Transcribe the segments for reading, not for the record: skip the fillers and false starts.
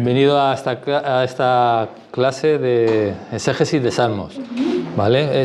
Bienvenido a esta clase de exégesis de Salmos, ¿vale?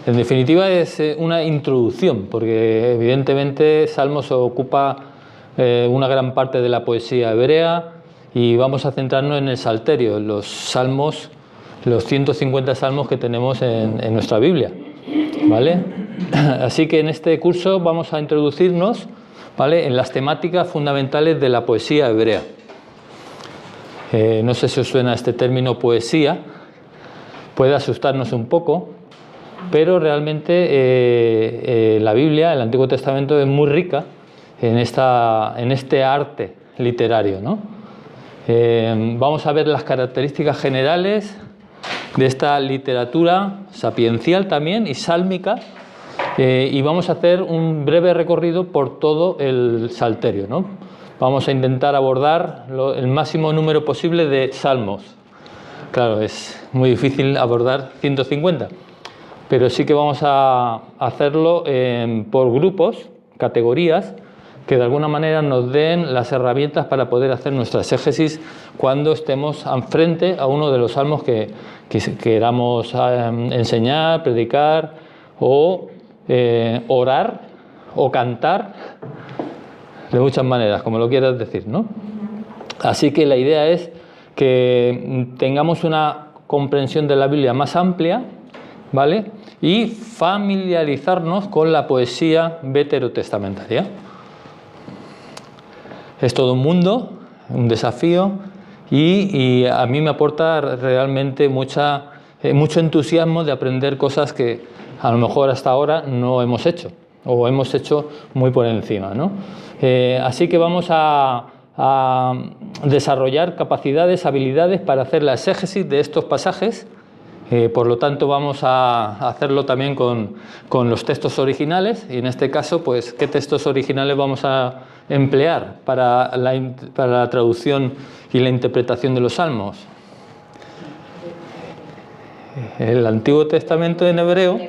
En definitiva es una introducción, porque evidentemente Salmos ocupa una gran parte de la poesía hebrea y vamos a centrarnos en el Salterio, en los salmos, los 150 salmos que tenemos en nuestra Biblia, ¿vale? Así que en este curso vamos a introducirnos, ¿vale?, en las temáticas fundamentales de la poesía hebrea. No sé si os suena este término poesía, puede asustarnos un poco, pero realmente la Biblia, el Antiguo Testamento, es muy rica en este arte literario, ¿no? Vamos a ver las características generales de esta literatura sapiencial también y sálmica, y vamos a hacer un breve recorrido por todo el Salterio, ¿no? Vamos a intentar abordar el máximo número posible de salmos. Claro, es muy difícil abordar 150, pero sí que vamos a hacerlo por grupos, categorías, que de alguna manera nos den las herramientas para poder hacer nuestra exégesis cuando estemos frente a uno de los salmos que queramos enseñar, predicar o orar o cantar, de muchas maneras, como lo quieras decir, ¿no? Así que la idea es que tengamos una comprensión de la Biblia más amplia, ¿vale?, y familiarizarnos con la poesía veterotestamentaria. Es todo un mundo, un desafío, y a mí me aporta realmente mucho entusiasmo de aprender cosas que a lo mejor hasta ahora no hemos hecho, o hemos hecho muy por encima, ¿no? Así que vamos a desarrollar capacidades, habilidades para hacer la exégesis de estos pasajes. Por lo tanto, vamos a hacerlo también con los textos originales, y en este caso, pues, ¿qué textos originales vamos a emplear para la traducción y la interpretación de los salmos? El Antiguo Testamento en hebreo,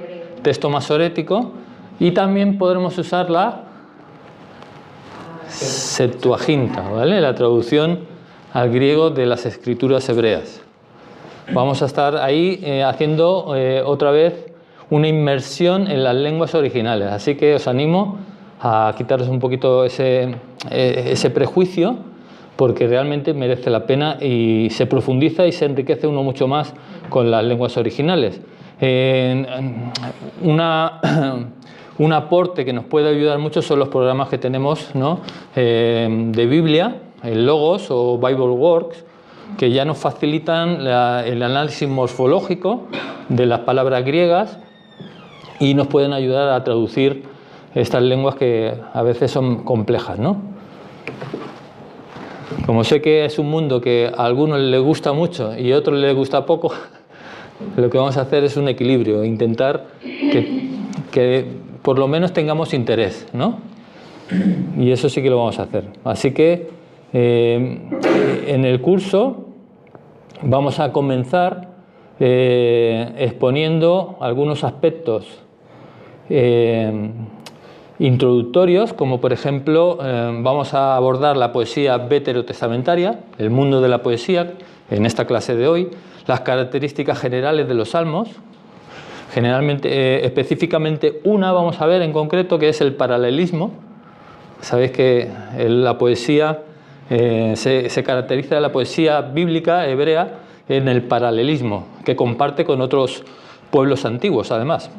texto masorético, y también podremos usar la Septuaginta, ¿vale?, la traducción al griego de las escrituras hebreas. Vamos a estar ahí haciendo otra vez una inmersión en las lenguas originales, así que os animo a quitaros un poquito ese prejuicio, porque realmente merece la pena y se profundiza y se enriquece uno mucho más con las lenguas originales. Un aporte que nos puede ayudar mucho son los programas que tenemos, ¿no?, de Biblia, el Logos o BibleWorks, que ya nos facilitan el análisis morfológico de las palabras griegas y nos pueden ayudar a traducir estas lenguas que a veces son complejas, ¿no? Como sé que es un mundo que a algunos les gusta mucho y a otros les gusta poco, lo que vamos a hacer es un equilibrio, intentar que por lo menos tengamos interés, ¿no? Y eso sí que lo vamos a hacer. Así que en el curso vamos a comenzar exponiendo algunos aspectos introductorios, como por ejemplo vamos a abordar la poesía veterotestamentaria, el mundo de la poesía, en esta clase de hoy, las características generales de los salmos. Generalmente, específicamente una vamos a ver en concreto, que es el paralelismo. Sabéis que la poesía se caracteriza de la poesía bíblica hebrea en el paralelismo, que comparte con otros pueblos antiguos, además.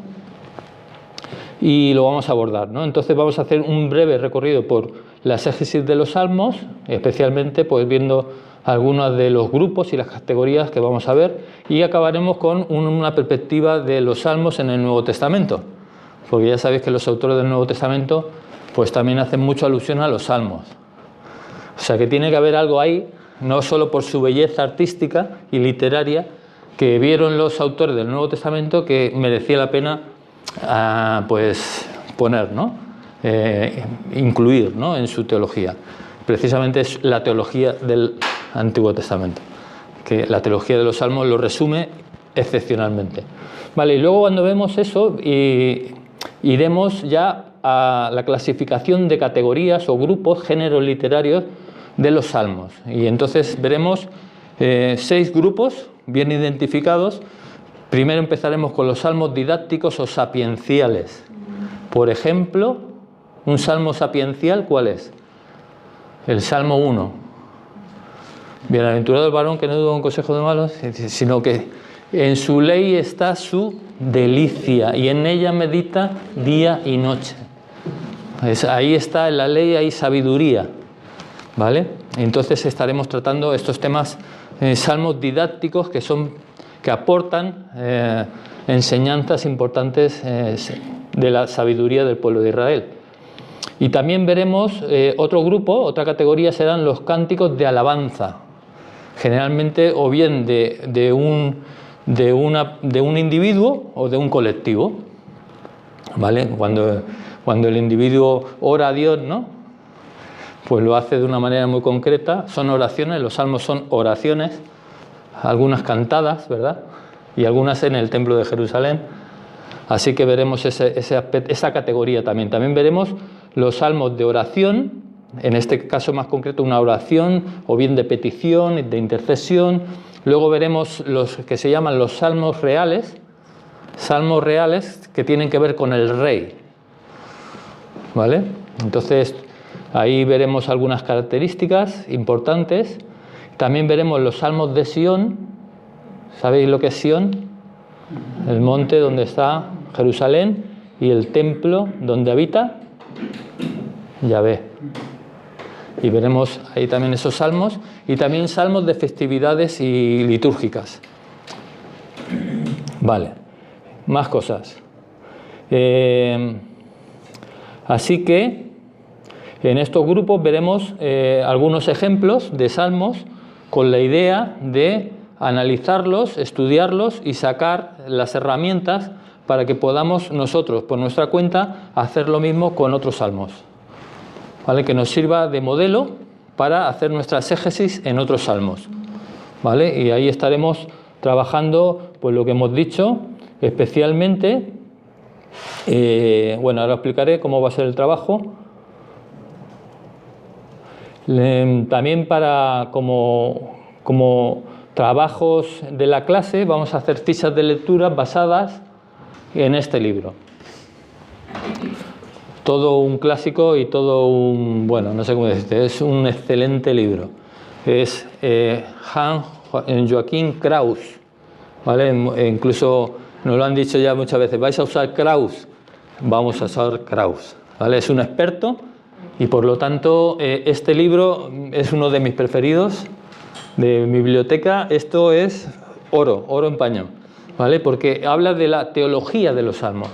Y lo vamos a abordar, ¿no? Entonces vamos a hacer un breve recorrido por la exégesis de los salmos, especialmente pues viendo algunos de los grupos y las categorías que vamos a ver, y acabaremos con una perspectiva de los salmos en el Nuevo Testamento, porque ya sabéis que los autores del Nuevo Testamento pues también hacen mucha alusión a los salmos. O sea que tiene que haber algo ahí, no solo por su belleza artística y literaria, que vieron los autores del Nuevo Testamento que merecía la pena pues poner, ¿no? Incluir, ¿no?, en su teología. Precisamente es la teología del Antiguo Testamento, que la teología de los salmos lo resume excepcionalmente. Vale, y luego cuando vemos eso iremos ya a la clasificación de categorías o grupos, géneros literarios de los salmos. Y entonces veremos 6 grupos bien identificados. Primero empezaremos con los salmos didácticos o sapienciales. Por ejemplo, un salmo sapiencial, ¿cuál es? El Salmo 1. Bienaventurado el varón que no duda en consejo de malos, sino que en su ley está su delicia y en ella medita día y noche. Ahí está, en la ley hay sabiduría, ¿vale? Entonces estaremos tratando estos temas, salmos didácticos que aportan enseñanzas importantes de la sabiduría del pueblo de Israel. Y también veremos otro grupo, otra categoría serán los cánticos de alabanza, generalmente o bien de un individuo o de un colectivo, ¿vale? Cuando el individuo ora a Dios, ¿no? Pues lo hace de una manera muy concreta, son oraciones, los salmos son oraciones, algunas cantadas, ¿verdad? Y algunas en el templo de Jerusalén. Así que veremos esa categoría también. También veremos los salmos de oración, en este caso más concreto una oración o bien de petición, de intercesión. Luego veremos los que se llaman los salmos reales que tienen que ver con el rey, ¿vale? Entonces ahí veremos algunas características importantes. También veremos los salmos de Sión. ¿Sabéis lo que es Sión? El monte donde está Jerusalén y el templo donde habita Yahvé. Y veremos ahí también esos salmos y también salmos de festividades y litúrgicas. Vale, más cosas. Así que en estos grupos veremos algunos ejemplos de salmos con la idea de analizarlos, estudiarlos y sacar las herramientas para que podamos nosotros, por nuestra cuenta, hacer lo mismo con otros salmos, ¿vale? Que nos sirva de modelo para hacer nuestra exégesis en otros salmos, ¿vale? Y ahí estaremos trabajando, pues lo que hemos dicho, especialmente, bueno, ahora explicaré cómo va a ser el trabajo. También como trabajos de la clase vamos a hacer fichas de lectura basadas en este libro. Todo un clásico y todo un, bueno, no sé cómo decirte, es un excelente libro. Es Hans Joachim Kraus, ¿vale? Incluso nos lo han dicho ya muchas veces, ¿vais a usar Kraus? Vamos a usar Kraus, ¿vale? Es un experto y por lo tanto este libro es uno de mis preferidos de mi biblioteca. Esto es oro en paño, ¿vale? Porque habla de la teología de los salmos.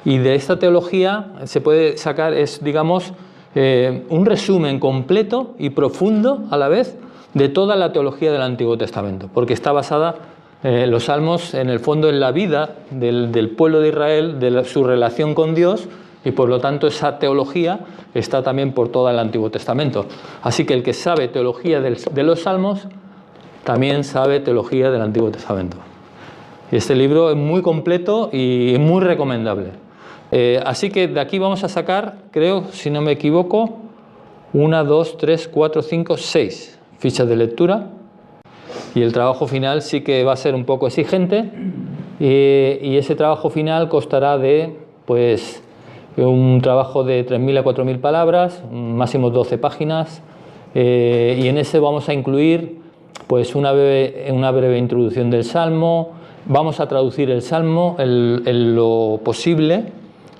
Y de esta teología se puede sacar, digamos, un resumen completo y profundo a la vez de toda la teología del Antiguo Testamento, porque está basada, los salmos, en el fondo, en la vida del pueblo de Israel, de su relación con Dios, y por lo tanto esa teología está también por todo el Antiguo Testamento. Así que el que sabe teología de los salmos, también sabe teología del Antiguo Testamento. Y este libro es muy completo y muy recomendable. Así que de aquí vamos a sacar, creo, si no me equivoco, 1, 2, 3, 4, 5, 6 fichas de lectura. Y el trabajo final sí que va a ser un poco exigente. Y ese trabajo final constará de, pues, un trabajo de 3.000 a 4.000 palabras, máximo 12 páginas. Y en ese vamos a incluir, pues, una breve introducción del Salmo. Vamos a traducir el Salmo en lo posible,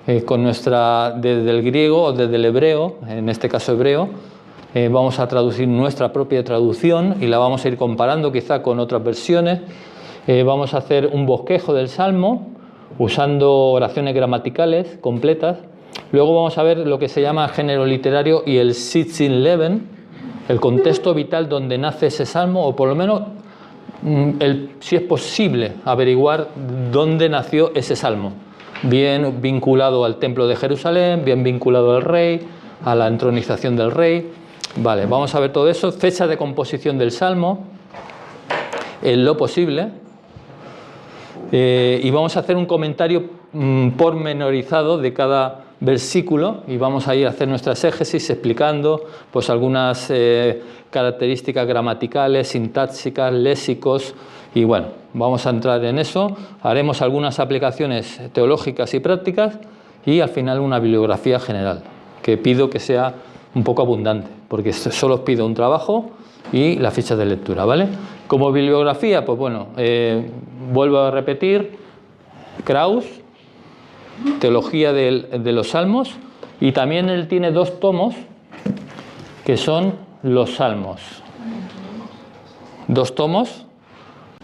desde el griego o desde el hebreo, en este caso hebreo. Vamos a traducir nuestra propia traducción y la vamos a ir comparando quizá con otras versiones. Vamos a hacer un bosquejo del Salmo usando oraciones gramaticales completas. Luego vamos a ver lo que se llama género literario y el Sitzin Leben, el contexto vital donde nace ese Salmo, o por lo menos si es posible averiguar dónde nació ese Salmo, bien vinculado al templo de Jerusalén, bien vinculado al rey, a la entronización del rey. Vale, vamos a ver todo eso, fecha de composición del Salmo, en lo posible, y vamos a hacer un comentario pormenorizado de cada versículo y vamos a ir a hacer nuestra exégesis explicando pues algunas características gramaticales, sintácticas, léxicos y bueno, vamos a entrar en eso, haremos algunas aplicaciones teológicas y prácticas y al final una bibliografía general, que pido que sea un poco abundante, porque solo os pido un trabajo y las fichas de lectura, ¿vale? Como bibliografía, pues bueno, vuelvo a repetir, Krauss, Teología de los Salmos, y también él tiene 2 tomos que son los Salmos. 2 tomos.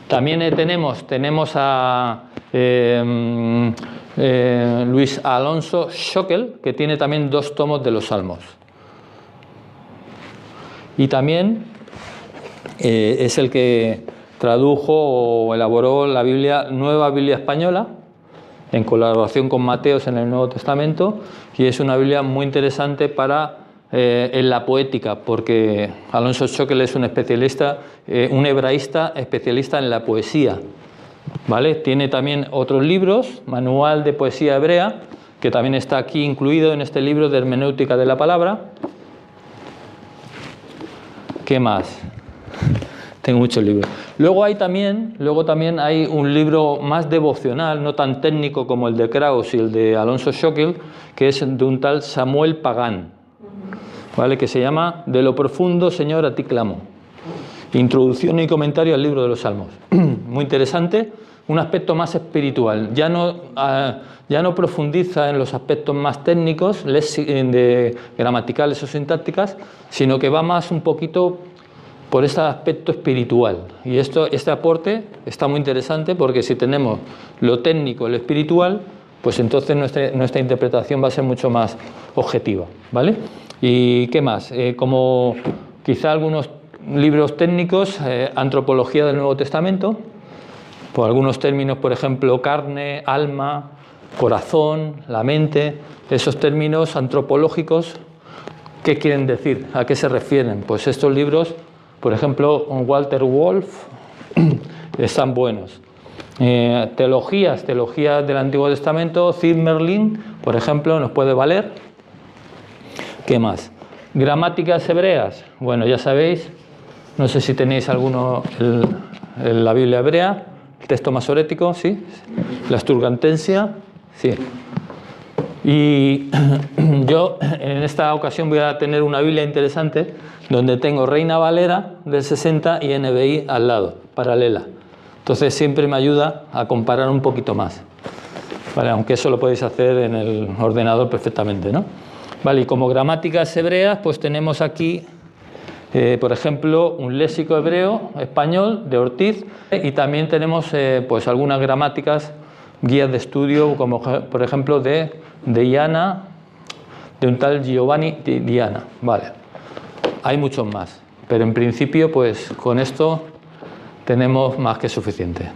También tenemos a Luis Alonso Schockel, que tiene también 2 tomos de los Salmos. Y también es el que tradujo o elaboró la Nueva Biblia Española, en colaboración con Mateos en el Nuevo Testamento, y es una Biblia muy interesante en la poética, porque Alonso Schockel es un especialista, un hebraísta especialista en la poesía, ¿vale? Tiene también otros libros, Manual de Poesía Hebrea, que también está aquí incluido en este libro de Hermenéutica de la Palabra. ¿Qué más? Tengo muchos libros. Luego también hay un libro más devocional, no tan técnico como el de Krauss y el de Alonso Schockel, que es de un tal Samuel Pagán, ¿vale? Que se llama De lo profundo, Señor, a ti clamo. Introducción y comentario al libro de los Salmos. Muy interesante, un aspecto más espiritual. Ya no profundiza en los aspectos más técnicos, gramaticales o sintácticas, sino que va más un poquito por este aspecto espiritual. Y este aporte está muy interesante porque si tenemos lo técnico y lo espiritual, pues entonces nuestra interpretación va a ser mucho más objetiva, ¿vale? ¿Y qué más? Como quizá algunos libros técnicos, Antropología del Nuevo Testamento, por algunos términos, por ejemplo, carne, alma, corazón, la mente, esos términos antropológicos, ¿qué quieren decir? ¿A qué se refieren? Pues estos libros, por ejemplo, Walter Wolf, están buenos. Teologías del Antiguo Testamento, Zimmerlin, por ejemplo, nos puede valer. ¿Qué más? Gramáticas hebreas, bueno, ya sabéis, no sé si tenéis alguno en la Biblia hebrea, el texto masorético, ¿sí? La Sturgantensia, sí. Y yo en esta ocasión voy a tener una Biblia interesante donde tengo Reina Valera del 60 y NBI al lado, paralela. Entonces siempre me ayuda a comparar un poquito más, ¿vale? Aunque eso lo podéis hacer en el ordenador perfectamente, ¿no? Vale, y como gramáticas hebreas, pues tenemos aquí, por ejemplo, un léxico hebreo español de Ortiz, y también tenemos pues algunas gramáticas, guías de estudio, como por ejemplo de Diana, de un tal Giovanni Diana, vale. Hay muchos más, pero en principio, pues con esto tenemos más que suficiente.